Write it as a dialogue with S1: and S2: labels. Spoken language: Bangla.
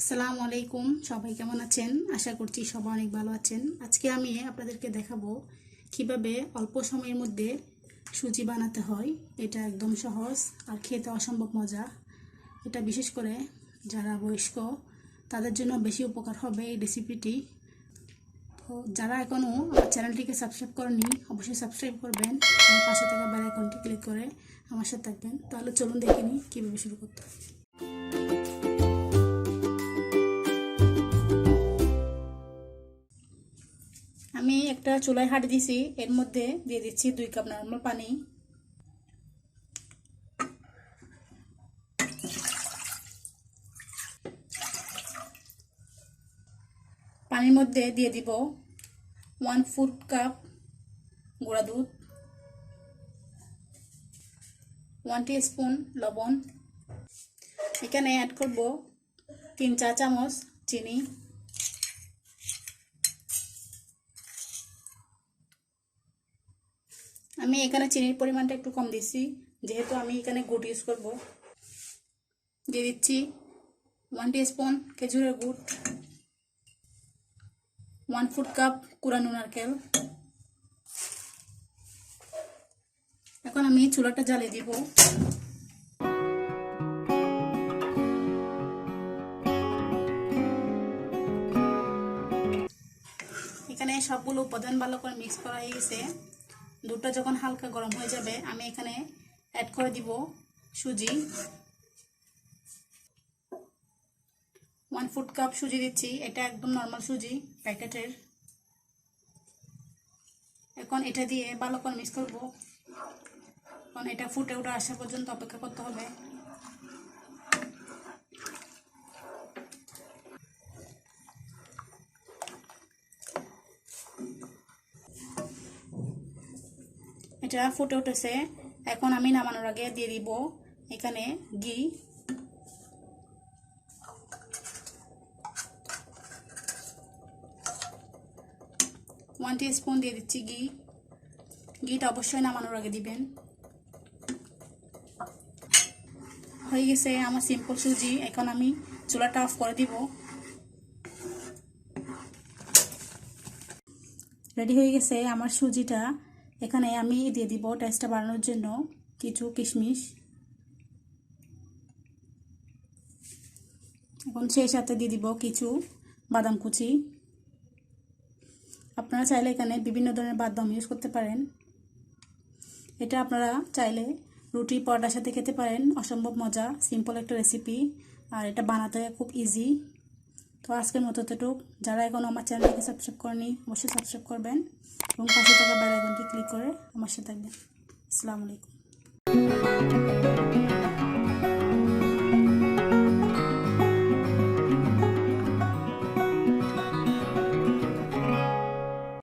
S1: আসসালামু আলাইকুম, সবাই কেমন আছেন? আশা করছি সবাই অনেক ভালো আছেন। আজকে আমি আপনাদেরকে দেখাবো কিভাবে অল্প সময়ের মধ্যে সুজি বানাতে হয়। এটা একদম সহজ আর খেতে অসম্ভব মজা। এটা বিশেষ করে যারা বয়স্ক তাদের জন্য বেশি উপকার হবে এই রেসিপিটি। তো যারা এখনও আমার চ্যানেলটিকে সাবস্ক্রাইব করেনি অবশ্যই সাবস্ক্রাইব করবেন এবং পাশে থাকা বেল আইকনটি ক্লিক করে আমার সাথে থাকবেন। তাহলে চলুন দেখে নিই কীভাবে শুরু করতে হয়। আমি একটা চুলায় হাঁড়ি দিছি, এর মধ্যে দিয়ে দিচ্ছি 2 কাপ নরমাল পানি। পানির মধ্যে দিয়ে দিব 1/4 কাপ গুঁড়া দুধ, 1 টিস্পুন লবণ, এখানে অ্যাড করব 3 চা চামচ চিনি, আমি এখানে চিনির পরিমাণটা একটু কম দিচ্ছি যেহেতু আমি এখানে গুড় ইউজ করব। দিয়ে দিচ্ছি 1 টিস্পুন খেজুরের গুড়, 1/4 কাপ কুড়ানো নারকেল। এখন আমি চুলাটা জ্বালিয়ে দিব। এখানে সবগুলো উপাদান ভালো করে মিক্স করা হয়ে গেছে। দুধটা যখন হালকা গরম হয়ে যাবে আমি এখানে অ্যাড করে দিব সুজি। 1/4 কাপ সুজি দিচ্ছি, এটা একদম নর্মাল সুজি প্যাকেটের। এখন এটা দিয়ে ভালো করে মিক্স করব। এখন এটা ফুটে উঠে আসা পর্যন্ত অপেক্ষা করতে হবে। এটা ফুটে উঠেছে, এখন আমি নামানোর আগে দিয়ে দিব এখানে ঘি। ওয়ান টিস্পুন দিয়ে দিচ্ছি ঘি। ঘিটা অবশ্যই নামানোর আগে দিবেন। হয়ে গেছে আমার সিম্পল সুজি। এখন আমি চুলাটা অফ করে দিব। রেডি হয়ে গেছে আমার সুজিটা। এখানে আমি দিয়ে দিব টেস্টটা বাড়ানোর জন্য কিছু কিশমিশ। এখন সেই সাথে দিয়ে দিব কিছু বাদাম কুচি। আপনারা চাইলে এখানে বিভিন্ন ধরনের বাদাম ইউজ করতে পারেন। এটা আপনারা চাইলে রুটি পরোটার সাথে খেতে পারেন। অসম্ভব মজা, সিম্পল একটা রেসিপি, আর এটা বানাতে খুব ইজি। তো আজকের মতো এতটুক। যারা এখন আমার চ্যানেলটিকে সাবস্ক্রাইব করেনি অবশ্যই সাবস্ক্রাইব করবেন এবং পাশে থাকা বেল আইকনটি ক্লিক করে আমার সাথে থাকবেন। আসসালামু আলাইকুম।